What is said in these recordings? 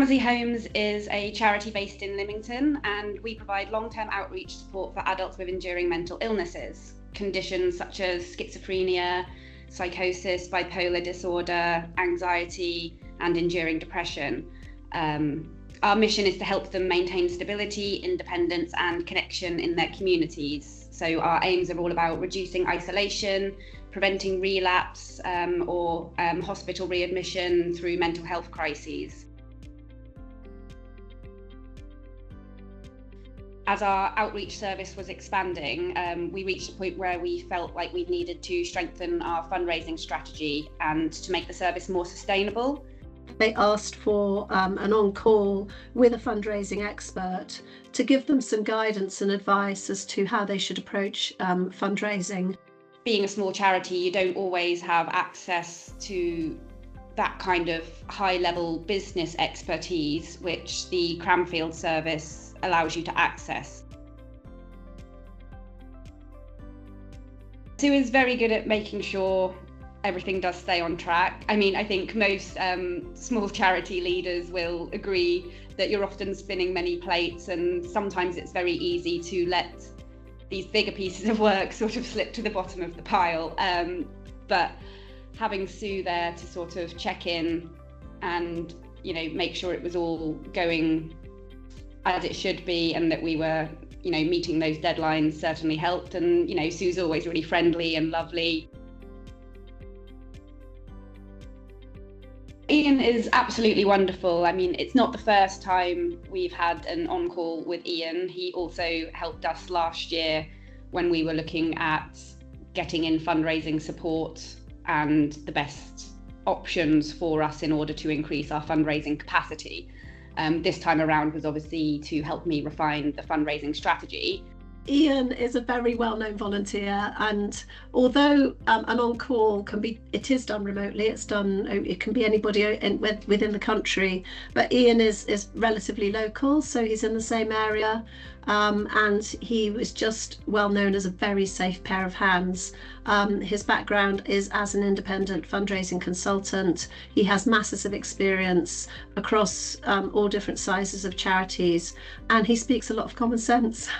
Hammersley Homes is a charity based in Lymington, and we provide long-term outreach support for adults with enduring mental illnesses, conditions such as schizophrenia, psychosis, bipolar disorder, anxiety, and enduring depression. Our mission is to help them maintain stability, independence, and connection in their communities. So our aims are all about reducing isolation, preventing relapse or hospital readmission through mental health crises. As our outreach service was expanding, we reached a point where we felt like we needed to strengthen our fundraising strategy and to make the service more sustainable. They asked for an on-call with a fundraising expert to give them some guidance and advice as to how they should approach fundraising. Being a small charity, you don't always have access to that kind of high-level business expertise, which the Cranfield service allows you to access. Sue is very good at making sure everything does stay on track. I mean, I think most small charity leaders will agree that you're often spinning many plates, and sometimes it's very easy to let these bigger pieces of work sort of slip to the bottom of the pile. But having Sue there to sort of check in and, make sure it was all going as it should be and that we were, meeting those deadlines certainly helped. And, Sue's always really friendly and lovely. Ian is absolutely wonderful. I mean, it's not the first time we've had an on-call with Ian. He also helped us last year when we were looking at getting in fundraising support and the best options for us in order to increase our fundraising capacity. This time around was obviously to help me refine the fundraising strategy. Ian is a very well-known volunteer, and although an on-call it is done remotely, it can be anybody within the country, but Ian is relatively local, so he's in the same area, and he was just well known as a very safe pair of hands. His background is as an independent fundraising consultant. He has masses of experience across all different sizes of charities, and he speaks a lot of common sense.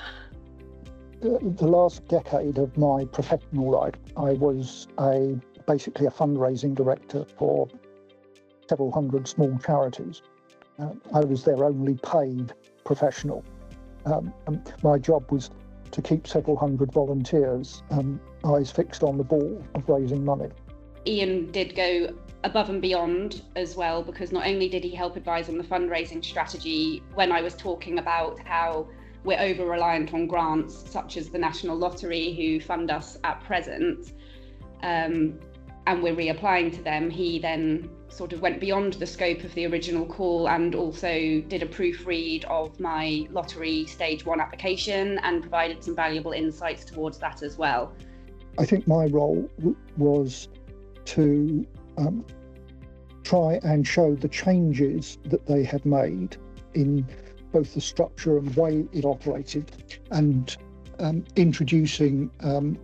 The last decade of my professional life, I was basically a fundraising director for several hundred small charities. I was their only paid professional. My job was to keep several hundred volunteers eyes fixed on the ball of raising money. Ian did go above and beyond as well, because not only did he help advise on the fundraising strategy when I was talking about how we're over-reliant on grants such as the National Lottery, who fund us at present, and we're reapplying to them. He then sort of went beyond the scope of the original call and also did a proofread of my lottery stage 1 application and provided some valuable insights towards that as well. I think my role was to try and show the changes that they had made in both the structure and way it operated, and introducing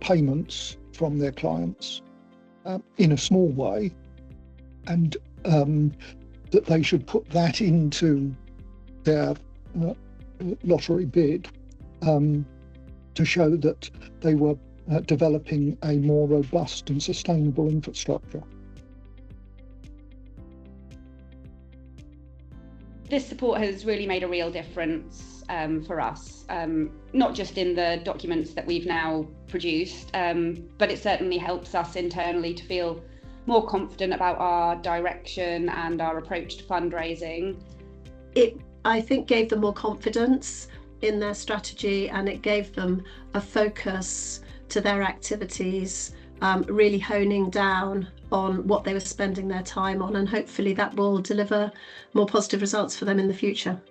payments from their clients in a small way, and that they should put that into their lottery bid to show that they were developing a more robust and sustainable infrastructure. This support has really made a real difference for us, not just in the documents that we've now produced, but it certainly helps us internally to feel more confident about our direction and our approach to fundraising. It, I think, gave them more confidence in their strategy, and it gave them a focus to their activities, really honing down on what they were spending their time on, and hopefully that will deliver more positive results for them in the future.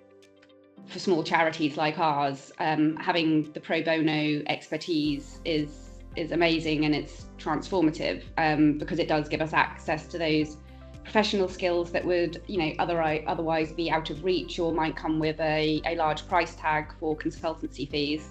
For small charities like ours, having the pro bono expertise is amazing, and it's transformative because it does give us access to those professional skills that would, otherwise be out of reach or might come with a large price tag for consultancy fees.